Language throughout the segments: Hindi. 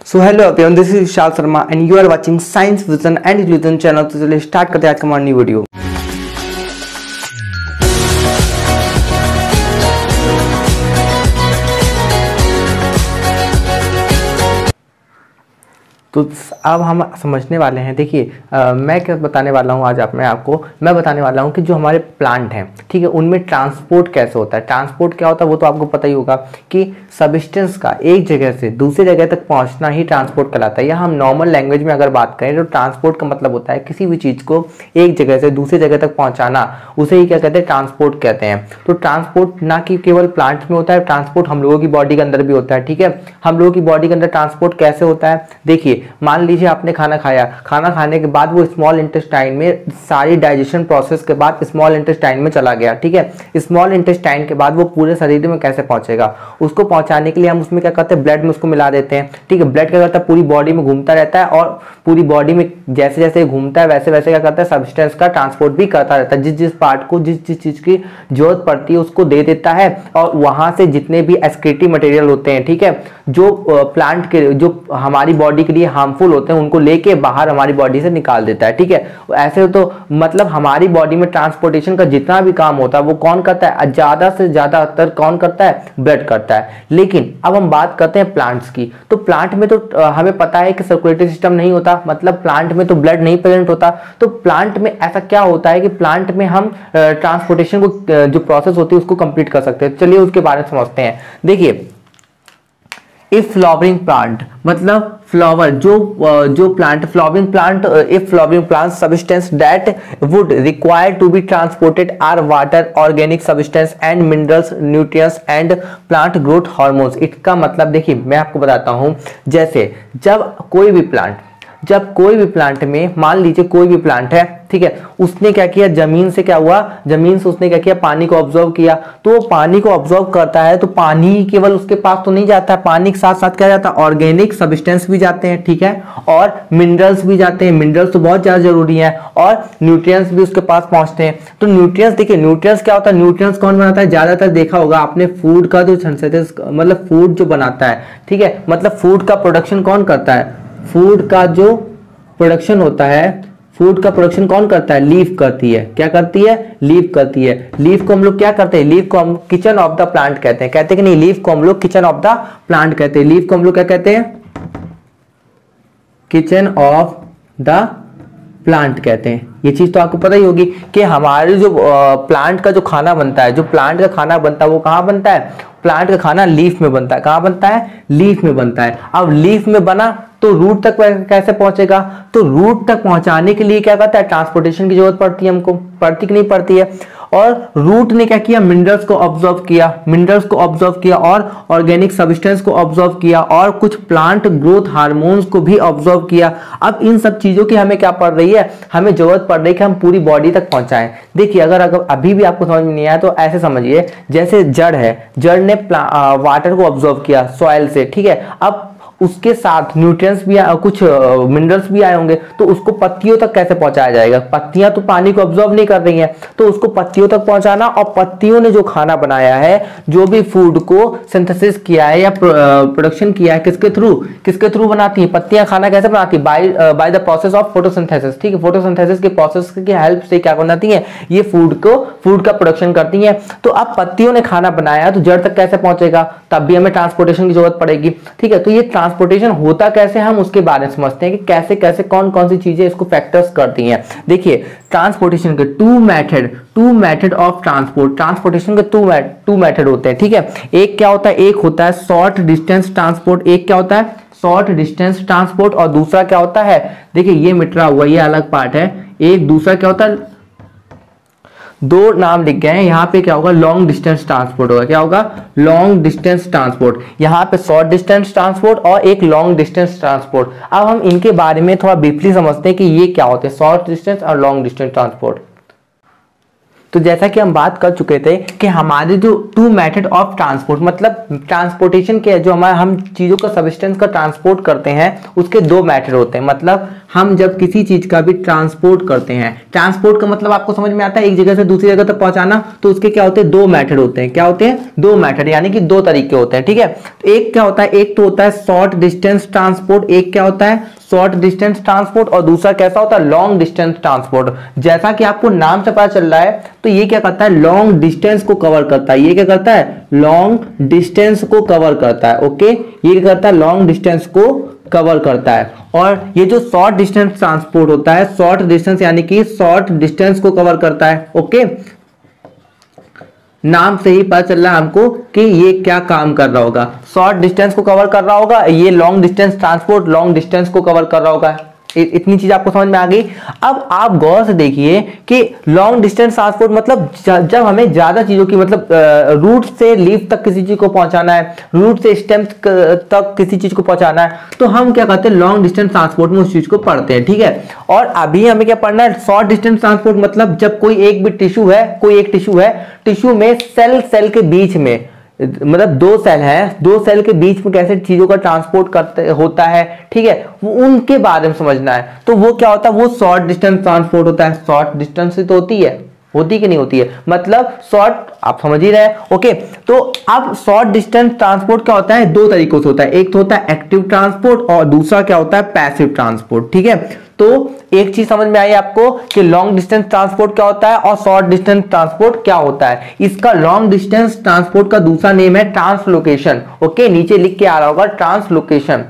So hello everyone, this is Vishal Sharma and you are watching science vision and illusion channel. तो चलिए स्टार्ट करते हैं आज का हमारा न्यू वीडियो। तो अब हम समझने वाले हैं। देखिए मैं क्या बताने वाला हूँ आज मैं बताने वाला हूँ कि जो हमारे प्लांट हैं, ठीक है, उनमें ट्रांसपोर्ट कैसे होता है। ट्रांसपोर्ट क्या होता है वो तो आपको पता ही होगा कि सब्सटेंस का एक जगह से दूसरी जगह तक पहुँचना ही ट्रांसपोर्ट कहलाता है। या हम नॉर्मल लैंग्वेज में अगर बात करें तो ट्रांसपोर्ट का मतलब होता है किसी भी चीज़ को एक जगह से दूसरी जगह तक पहुँचाना, उसे ही क्या कहते हैं, ट्रांसपोर्ट कहते हैं। तो ट्रांसपोर्ट ना कि केवल प्लांट में होता है, ट्रांसपोर्ट हम लोगों की बॉडी के अंदर भी होता है। ठीक है, हम लोगों की बॉडी के अंदर ट्रांसपोर्ट कैसे होता है, देखिए मान लीजिए आपने खाना खाया, खाना खाने के बाद वो स्मॉल इंटेस्टाइन में सारी डाइजेशन प्रोसेस के बाद स्मॉल इंटेस्टाइन में चला गया। ठीक है, स्मॉल इंटेस्टाइन के बाद वो पूरे शरीर में कैसे पहुंचेगा, उसको पहुंचाने के लिए हम उसमें क्या करते हैं, ब्लड में उसको मिला देते हैं। ठीक है, ब्लड क्या करता है, पूरी बॉडी में घूमता रहता है और पूरी बॉडी में जैसे जैसे घूमता है वैसे वैसे क्या करता है, सब्सटेंस का ट्रांसपोर्ट भी करता रहता है। जिस जिस पार्ट को जिस जिस चीज की जरूरत पड़ती है उसको दे देता है और वहां से जितने भी एक्सक्रीटिव मटेरियल होते हैं, ठीक है, जो प्लांट के जो हमारी बॉडी के लिए हार्मफुल होते हैं उनको लेके बाहर हमारी बॉडी से निकाल देता है। ठीक है, ऐसे तो मतलब हमारी बॉडी में ट्रांसपोर्टेशन का जितना भी काम होता है वो कौन करता है, ज्यादा से ज्यादातर कौन करता है, ब्लड करता है। लेकिन अब हम बात करते हैं प्लांट्स की। तो प्लांट में तो हमें पता है कि सर्कुलेटरी सिस्टम नहीं होता, मतलब प्लांट में तो ब्लड नहीं प्रेजेंट होता। तो प्लांट में ऐसा क्या होता है कि प्लांट में हम ट्रांसपोर्टेशन को जो प्रोसेस होती है उसको कंप्लीट कर सकते हैं। चलिए उसके बारे में समझते हैं। देखिए इफ फ्लावरिंग प्लांट मतलब फ्लावर जो plant flowering plant if flowering plant substance that would require to be transported are water, organic substance and minerals, nutrients and plant growth hormones. इसका मतलब देखिए मैं आपको बताता हूं, जैसे जब कोई भी प्लांट में मान लीजिए कोई भी प्लांट है, ठीक है, उसने क्या किया, जमीन से क्या हुआ, जमीन से उसने क्या किया, पानी को ऑब्जर्व किया। तो वो पानी को ऑब्जर्व करता है तो पानी केवल उसके पास तो नहीं जाता है, पानी के साथ साथ क्या जाता है, ऑर्गेनिक सब्सटेंस भी जाते हैं, ठीक है, और मिनरल्स भी जाते हैं। मिनरल्स तो बहुत ज्यादा जरूरी है और न्यूट्रिएंट्स भी उसके पास पहुंचते हैं। तो न्यूट्रिएंट्स देखिए, न्यूट्रिएंट्स क्या होता है, न्यूट्रिएंट्स कौन बनाता है, ज्यादातर देखा होगा आपने फूड का जो सिंथेसिस, मतलब फूड जो बनाता है, ठीक है, मतलब फूड का प्रोडक्शन कौन करता है, फूड का जो प्रोडक्शन होता है, फूड का प्रोडक्शन कौन करता है, लीफ करती है। क्या करती है, लीफ करती है। लीफ को हम लोग क्या करते हैं, लीफ को हम किचन ऑफ द प्लांट कहते हैं। कहते हैं कि नहीं, लीफ को हम लोग किचन ऑफ द प्लांट कहते हैं। लीफ को हम लोग क्या कहते हैं, किचन ऑफ द प्लांट कहते हैं। ये चीज तो आपको पता ही होगी कि हमारे जो प्लांट का जो खाना बनता है, जो प्लांट का खाना बनता है वो कहाँ बनता है, प्लांट का खाना लीफ में बनता है। कहाँ बनता है, लीफ में बनता है। अब लीफ में बना तो रूट तक कैसे पहुंचेगा, तो रूट तक पहुंचाने के लिए क्या करता है, ट्रांसपोर्टेशन की जरूरत पड़ती है हमको, पड़ती कि नहीं पड़ती है। और रूट ने क्या किया, मिनरल्स को ऑब्जर्व किया और ऑर्गेनिक सब्सटेंस को ऑब्जर्व किया और कुछ प्लांट ग्रोथ हार्मोन्स को भी ऑब्जर्व किया। अब इन सब चीजों की हमें क्या पड़ रही है, हमें जरूरत पड़ रही है कि हम पूरी बॉडी तक पहुंचाएं। देखिए अगर अभी भी आपको समझ में नहीं आया तो ऐसे समझिए, जैसे जड़ है, जड़ ने वाटर को ऑब्जर्व किया सॉइल से, ठीक है, अब उसके साथ न्यूट्रिएंट्स भी कुछ मिनरल्स भी आए होंगे, तो उसको पत्तियों तक कैसे पहुंचाया जाएगा, पत्तियां तो पानी को ऑब्जर्व नहीं कर रही हैं, तो उसको पत्तियों तक पहुंचाना। और पत्तियों ने जो खाना बनाया है, जो भी फूड को सिंथेसिस किया है या प्रोडक्शन किया है, किसके थ्रू बनाती है पत्तियां, खाना कैसे बनाती है, by the process of photosynthesis. ठीक है, फोटोसिंथेसिस के प्रोसेस की हेल्प से क्या बनाती है, ये फूड का प्रोडक्शन करती है। तो अब पत्तियों ने खाना बनाया तो जड़ तक कैसे पहुंचेगा, तब भी हमें ट्रांसपोर्टेशन की जरूरत पड़ेगी। ठीक है, तो ये ट्रांसपोर्टेशन होता कैसे, हम उसके बारे में समझते हैं कि कैसे कैसे कौन कौन सी चीजें इसको फैक्टर्स करती हैं। देखिए ट्रांसपोर्टेशन के टू मेथड ऑफ ट्रांसपोर्टेशन के टू मेथड होते हैं। ठीक है, एक क्या होता है, एक होता है शॉर्ट डिस्टेंस ट्रांसपोर्ट, एक क्या होता है, शॉर्ट डिस्टेंस ट्रांसपोर्ट, और दूसरा क्या होता है, देखिए ये मिटरा हुआ, ये अलग पार्ट है। एक दूसरा क्या होता है, दो नाम लिख गए हैं, यहाँ पे क्या होगा, लॉन्ग डिस्टेंस ट्रांसपोर्ट होगा। क्या होगा, लॉन्ग डिस्टेंस ट्रांसपोर्ट, यहाँ पे शॉर्ट डिस्टेंस ट्रांसपोर्ट और एक लॉन्ग डिस्टेंस ट्रांसपोर्ट। अब हम इनके बारे में थोड़ा ब्रीफली समझते हैं कि ये क्या होते हैं, शॉर्ट डिस्टेंस और लॉन्ग डिस्टेंस ट्रांसपोर्ट। तो जैसा कि हम बात कर चुके थे कि हमारे जो टू मेथड ऑफ ट्रांसपोर्ट, मतलब ट्रांसपोर्टेशन के जो हम चीज़ों का सब्सटेंस का ट्रांसपोर्ट करते हैं उसके दो मेथड होते हैं। मतलब हम जब किसी चीज का भी ट्रांसपोर्ट करते हैं, ट्रांसपोर्ट का मतलब आपको समझ में आता है एक जगह से दूसरी जगह तक पहुंचाना, तो उसके क्या होते हैं, दो मेथड होते हैं। क्या होते हैं, दो मेथड, यानी कि दो तरीके होते हैं। ठीक है, तो एक क्या होता है, एक तो होता है शॉर्ट डिस्टेंस ट्रांसपोर्ट, एक क्या होता है शॉर्ट डिस्टेंस ट्रांसपोर्ट, और दूसरा कैसा होता है, लॉन्ग डिस्टेंस ट्रांसपोर्ट। जैसा कि आपको नाम से पता चल रहा है, तो ये क्या करता है, लॉन्ग डिस्टेंस को कवर करता है। ये क्या करता है, लॉन्ग डिस्टेंस को कवर करता है। ओके, ये क्या करता है, लॉन्ग डिस्टेंस को कवर करता है। और ये जो शॉर्ट डिस्टेंस ट्रांसपोर्ट होता है, शॉर्ट डिस्टेंस यानी कि शॉर्ट डिस्टेंस को कवर करता है। ओके, नाम से ही पता चल रहा है हमको कि ये क्या काम कर रहा होगा, शॉर्ट डिस्टेंस को कवर कर रहा होगा। ये long distance transport long distance को कवर कर रहा होगा। इतनी चीज आपको समझ में आ गई। अब आप गौर से देखिए कि लॉन्ग डिस्टेंस ट्रांसपोर्ट मतलब जब हमें ज्यादा चीजों की, मतलब रूट से लीफ तक किसी चीज को पहुंचाना है, रूट से स्टेम तक किसी चीज को पहुंचाना है, तो हम क्या करते हैं, लॉन्ग डिस्टेंस ट्रांसपोर्ट में उस चीज को पढ़ते हैं। ठीक है, और अभी हमें क्या पढ़ना है, शॉर्ट डिस्टेंस ट्रांसपोर्ट मतलब जब कोई एक भी टिश्यू है, कोई एक टिश्यू है, टिश्यू में सेल के बीच में, मतलब दो सेल है, दो सेल के बीच में कैसे चीजों का ट्रांसपोर्ट करते होता है। ठीक है, वो उनके बारे में समझना है। तो वो क्या होता है, वो शॉर्ट डिस्टेंस ट्रांसपोर्ट होता है। शॉर्ट डिस्टेंस से तो होती कि नहीं होती है, मतलब शॉर्ट, आप समझ ही रहे हैं। ओके, तो अब शॉर्ट डिस्टेंस ट्रांसपोर्ट क्या होता है, दो तरीकों से होता है। एक तो होता है एक्टिव ट्रांसपोर्ट और दूसरा क्या होता है, पैसिव ट्रांसपोर्ट। ठीक है, तो एक चीज समझ में आई आपको कि लॉन्ग डिस्टेंस ट्रांसपोर्ट क्या होता है और शॉर्ट डिस्टेंस ट्रांसपोर्ट क्या होता है। इसका लॉन्ग डिस्टेंस ट्रांसपोर्ट का दूसरा नेम है ट्रांसलोकेशन। ओके, नीचे लिख के आ रहा होगा ट्रांसलोकेशन।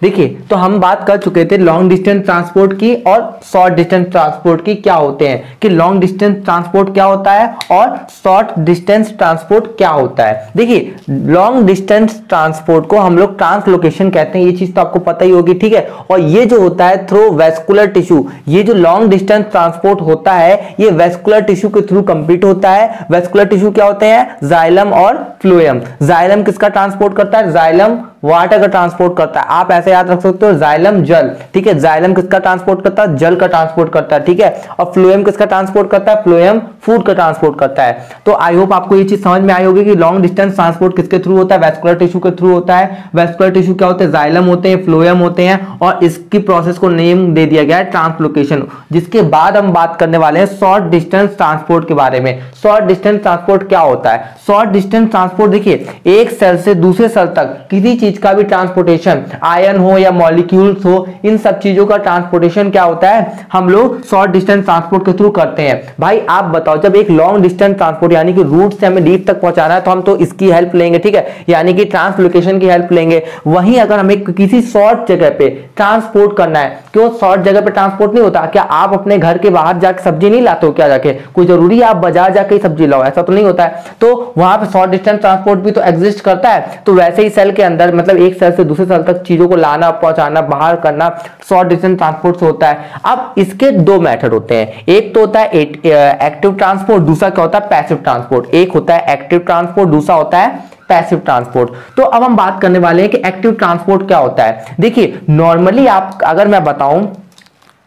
देखिए, तो हम बात कर चुके थे लॉन्ग डिस्टेंस ट्रांसपोर्ट की और शॉर्ट डिस्टेंस ट्रांसपोर्ट की क्या होते हैं, कि लॉन्ग डिस्टेंस ट्रांसपोर्ट क्या होता है और शॉर्ट डिस्टेंस ट्रांसपोर्ट क्या होता है। देखिए, लॉन्ग डिस्टेंस ट्रांसपोर्ट को हम लोग ट्रांसलोकेशन कहते हैं, ये चीज तो आपको पता ही होगी। ठीक है, और ये जो होता है थ्रू वेस्कुलर टिश्यू, ये जो लॉन्ग डिस्टेंस ट्रांसपोर्ट होता है ये वेस्कुलर टिश्यू के थ्रू कंप्लीट होता है। वेस्कुलर टिश्यू क्या होते हैं, जाइलम और फ्लोएम। जाइलम किसका ट्रांसपोर्ट करता है, जाइलम वाटर का ट्रांसपोर्ट करता है। आप ऐसे याद रख सकते हो, जाइलम जल। ठीक है, जाइलम किसका ट्रांसपोर्ट करता है, जल का ट्रांसपोर्ट करता है। ठीक है, और फ्लोएम किसका ट्रांसपोर्ट करता है, फ्लोएम फूड का ट्रांसपोर्ट करता है। तो आई होप आपको ये चीज समझ में आई होगी कि लॉन्ग डिस्टेंस ट्रांसपोर्ट किसके थ्रू होता है, वेस्कुलर टिश्यू के थ्रू होता है। वेस्कुलर टिश्यू क्या होते हैं, जाइलम होते हैं, फ्लोएम होते हैं, और इसकी प्रोसेस को नेम दे दिया गया है ट्रांसलोकेशन। जिसके बाद हम बात करने वाले हैं शॉर्ट डिस्टेंस ट्रांसपोर्ट के बारे में। शॉर्ट डिस्टेंस ट्रांसपोर्ट क्या होता है, शॉर्ट डिस्टेंस ट्रांसपोर्ट देखिए, एक सेल से दूसरे सेल तक किसी चीज का भी ट्रांसपोर्टेशन, आयन हो या मॉलिक्यूल्स हो, इन सब चीजों का ट्रांसपोर्टेशन क्या होता है, हम लोग शॉर्ट डिस्टेंस ट्रांसपोर्ट के थ्रू करते हैं। भाई आप बताओ, जब एक लॉन्ग डिस्टेंस ट्रांसपोर्ट यानी कि रूट से हमें लीफ तक पहुंचाना है तो हम तो इसकी हेल्प लेंगे। ठीक है, यानी कि ट्रांसलोकेशन की हेल्प लेंगे। वहीं अगर हमें किसी शॉर्ट जगह पे ट्रांसपोर्ट करना है, क्यों शॉर्ट जगह पे ट्रांसपोर्ट नहीं होता, क्या आप अपने घर के बाहर जाके सब्जी नहीं लाते हो क्या, जाके कोई जरूरी है आप बाजार जाके सब्जी लाओ, ऐसा तो नहीं होता है। तो वहां पे शॉर्ट डिस्टेंस ट्रांसपोर्ट भी तो एग्जिस्ट करता है। तो वैसे ही सेल के अंदर, मतलब एक सेल से दूसरे सेल तक चीजों को लाना, पहुंचाना, बाहर करना शॉर्ट डिस्टेंस ट्रांसपोर्ट से होता है। अब इसके दो मेथड होते हैं, एक तो होता है एक्टिव ट्रांसपोर्ट, दूसरा क्या होता है, पैसिव ट्रांसपोर्ट। एक होता है एक्टिव ट्रांसपोर्ट, दूसरा होता है पैसिव ट्रांसपोर्ट। तो अब हम बात करने वाले हैं कि एक्टिव ट्रांसपोर्ट क्या होता है। देखिए, नॉर्मली आप, अगर मैं बताऊं,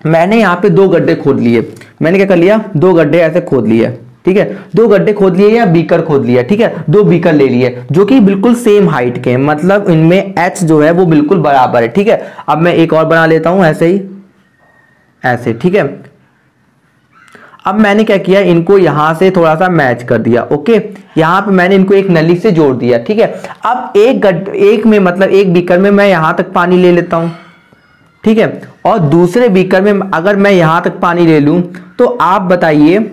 मैंने यहां पे दो गड्ढे खोद लिए। मैंने क्या कर लिया, दो गड्ढे ऐसे खोद लिए। ठीक है, दो गड्ढे खोद लिए या बीकर खोद लिया। ठीक है, दो बीकर ले लिए जो कि बिल्कुल सेम हाइट के हैं, मतलब इनमें एच जो है वो बिल्कुल बराबर है। ठीक है, अब मैं एक और बना लेता हूं ऐसे ही, ऐसे। ठीक है, अब मैंने क्या किया, इनको यहां से थोड़ा सा मैच कर दिया। ओके, यहां पे मैंने इनको एक नली से जोड़ दिया। ठीक है, अब एक में, मतलब एक बीकर में मैं यहां तक पानी ले लेता हूं। ठीक है, और दूसरे बीकर में अगर मैं यहां तक पानी ले लूं, तो आप बताइए,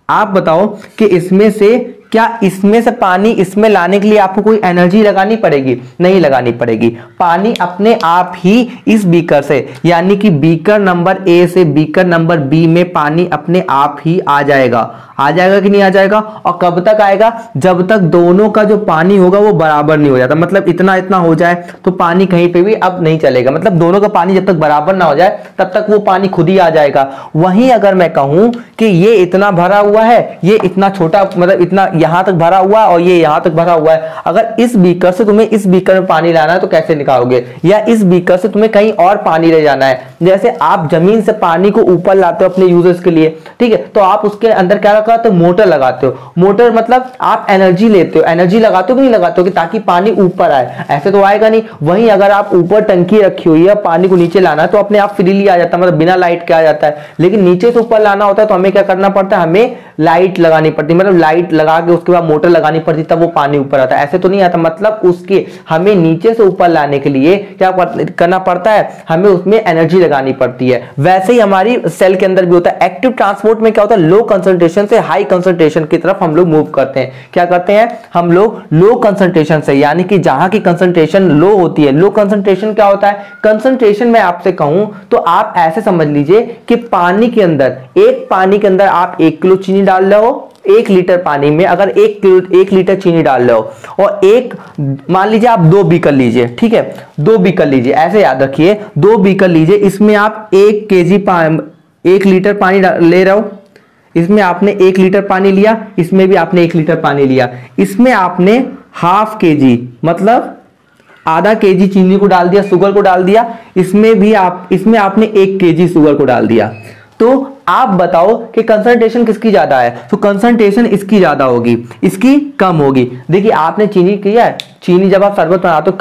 आप बताओ कि इसमें से, क्या इसमें से पानी इसमें लाने के लिए आपको कोई एनर्जी लगानी पड़ेगी, नहीं लगानी पड़ेगी। पानी अपने आप ही इस बीकर से, यानी कि बीकर नंबर ए से बीकर नंबर बी में पानी अपने आप ही आ जाएगा। आ जाएगा कि नहीं आ जाएगा, और कब तक आएगा, जब तक दोनों का जो पानी होगा वो बराबर नहीं हो जाता। मतलब इतना इतना हो जाए तो पानी कहीं पे भी अब नहीं चलेगा, मतलब दोनों का पानी जब तक बराबर ना हो जाए तब तक वो पानी खुद ही आ जाएगा। वहीं अगर मैं कहूं कि ये इतना भरा हुआ है, ये इतना छोटा, मतलब इतना यहाँ तक भरा हुआ है और ये यहाँ तक भरा हुआ है। अगर इस बीकर से तुम्हें इस बीकर में पानी लाना है तो कैसे निकालोगे, या इस बीकर से तुम्हें कहीं और पानी ले जाना है, जैसे आप जमीन से पानी को ऊपर लाते हो अपने यूजेस के लिए, ठीक है, तो आप उसके अंदर क्या लगाते हो, मोटर लगाते हो। मोटर मतलब आप एनर्जी लेते हो, एनर्जी लगाते हो कि नहीं लगाते हो कि ताकि पानी ऊपर आए, ऐसे तो आएगा नहीं। वहीं अगर आप ऊपर टंकी रखी हुई है, पानी को नीचे लाना है तो अपने आप फ्रीली आ जाता है, मतलब बिना लाइट के आ जाता है। लेकिन नीचे से ऊपर लाना होता है तो हमें क्या करना पड़ता है, हमें लाइट लगानी पड़ती है, मतलब लाइट लगा के उसके बाद मोटर लगानी पड़ती तब वो पानी ऊपर आता है, ऐसे तो नहीं आता। मतलब उसके हमें नीचे से ऊपर लाने के लिए क्या करना पड़ता है, हमें उसमें एनर्जी लगानी पड़ती है। वैसे ही हमारी सेल के अंदर भी होता है। एक्टिव ट्रांसपोर्ट में क्या होता है, लो कंसंट्रेशन से हाई कंसंट्रेशन की तरफ हम लोग मूव करते हैं। क्या करते हैं हम लोग, लो कंसंट्रेशन से, यानी कि जहां की कंसंट्रेशन लो होती है। लो कंसंट्रेशन क्या होता है, कंसंट्रेशन में आपसे कहूं तो आप ऐसे समझ लीजिए कि पानी के अंदर, एक पानी के अंदर आप 1 किलो चीनी डाल रहे हो, 1 लीटर पानी में अगर 1 लीटर चीनी डाल रहे हो और एक, मान लीजिए आप 2 बीकर लीजिए, ठीक है, 2 बीकर लीजिए, ऐसे याद रखिए 2 बीकर लीजिए, इसमें आप 1 लीटर पानी ले रहे हो, इसमें आपने 1 लीटर पानी लिया, इसमें भी आपने 1 लीटर पानी लिया, इसमें आपने ½ kg मतलब आधा kg चीनी को डाल दिया, शुगर को डाल दिया, इसमें आपने 1 kg शुगर को डाल दिया। तो आप बताओ कि कंसंट्रेशन किसकी ज्यादा है, तो कंसंट्रेशन इसकी ज्यादा होगी, इसकी कम होगी। देखिए आपने चीनी किया है, चीनी जब आप शरबत बनाते हो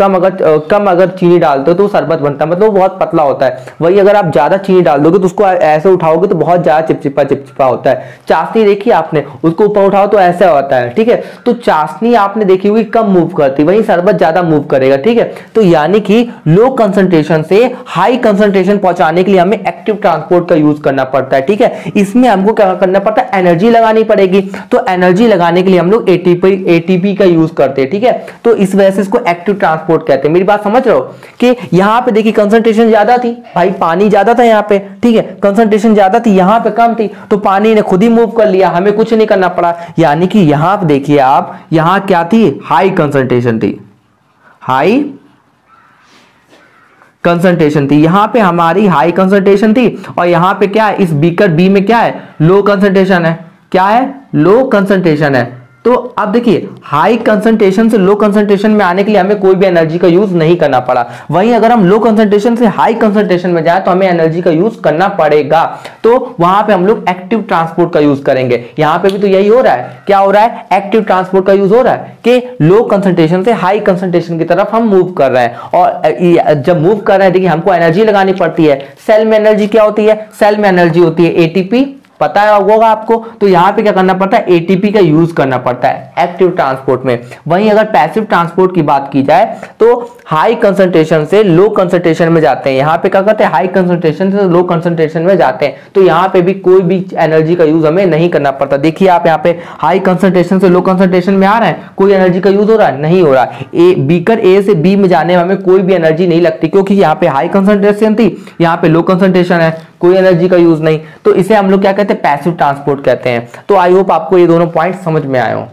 कम अगर चीनी डालते हो तो शरबत बनता है, मतलब वो बहुत पतला होता है। वही अगर आप ज्यादा चीनी डाल दोगे तो उसको ऐसे उठाओगे तो बहुत ज्यादा चिपचिपा होता है। चाशनी देखी आपने, उसको ऊपर उठाओ तो ऐसा होता है, ठीक है। तो चाशनी आपने देखी हुई कम मूव करती, वही शरबत ज्यादा मूव करेगा, ठीक है। तो यानी कि लो कंसंट्रेशन से हाई कंसंट्रेशन पहुंचाने के लिए हमें एक्टिव ट्रांसपोर्ट का यूज करना पड़ता है, ठीक है। इसमें हमको क्या करना पड़ता है, एनर्जी लगानी पड़ेगी। तो एनर्जी लगाने के लिए हम लोग एटीपी का यूज करते हैं, ठीक है। तो इस वजह से इसको एक्टिव ट्रांसपोर्ट कहते हैं। मेरी बात समझ रहे हो कि यहां पे देखिए कंसंट्रेशन ज्यादा थी, भाई पानी ज्यादा था यहां पे, ठीक है, कंसंट्रेशन ज्यादा थी, यहां पे कम थी, तो पानी ने खुद ही मूव कर लिया, हमें कुछ नहीं करना पड़ा। यानी कि यहां पे देखिए आप, यहां क्या थी, हाई कंसंट्रेशन थी, हाई कंसंट्रेशन थी, यहां पे हमारी हाई कंसंट्रेशन थी, और यहां पे क्या है, इस बीकर बी में क्या है, लो कंसंट्रेशन है। क्या है, लो कंसंट्रेशन है। तो अब देखिए हाई कंसंट्रेशन से लो कंसंट्रेशन में आने के लिए हमें कोई भी एनर्जी का यूज नहीं करना पड़ा। वहीं अगर हम लो कंसंट्रेशन से हाई कंसंट्रेशन में जाए तो हमें एनर्जी का यूज करना पड़ेगा। तो वहां पे हम लोग एक्टिव ट्रांसपोर्ट का यूज करेंगे। यहां पे भी तो यही हो रहा है, क्या हो रहा है, एक्टिव ट्रांसपोर्ट का यूज हो रहा है कि लो कंसंट्रेशन से हाई कंसंट्रेशन की तरफ हम मूव कर रहे हैं। और जब मूव कर रहे हैं देखिए हमको एनर्जी लगानी पड़ती है। सेल में एनर्जी क्या होती है, सेल में एनर्जी होती है एटीपी, पता है होगा आपको। तो यहां पे क्या करना पड़ता है, एटीपी का यूज करना पड़ता है एक्टिव ट्रांसपोर्ट में। वहीं अगर पैसिव ट्रांसपोर्ट की बात की जाए तो हाई कंसंट्रेशन से लो कंसंट्रेशन में जाते हैं। यहां पे क्या करते हैं, हाई कंसंट्रेशन से लो कंसंट्रेशन में जाते हैं, तो यहां पे भी कोई भी एनर्जी का यूज हमें नहीं करना पड़ता। देखिए आप यहाँ पे हाई कंसंट्रेशन से लो कंसंट्रेशन में आ रहे हैं, कोई एनर्जी का यूज हो रहा है, नहीं हो रहा है। बीकर ए से बी में जाने में हमें कोई भी एनर्जी नहीं लगती, क्योंकि यहाँ पे हाई कंसंट्रेशन थी, यहाँ पे लो कंसंट्रेशन है, कोई एनर्जी का यूज नहीं। तो इसे हम लोग क्या कहते हैं, पैसिव ट्रांसपोर्ट कहते हैं। तो आई होप आपको ये दोनों पॉइंट समझ में आए हो।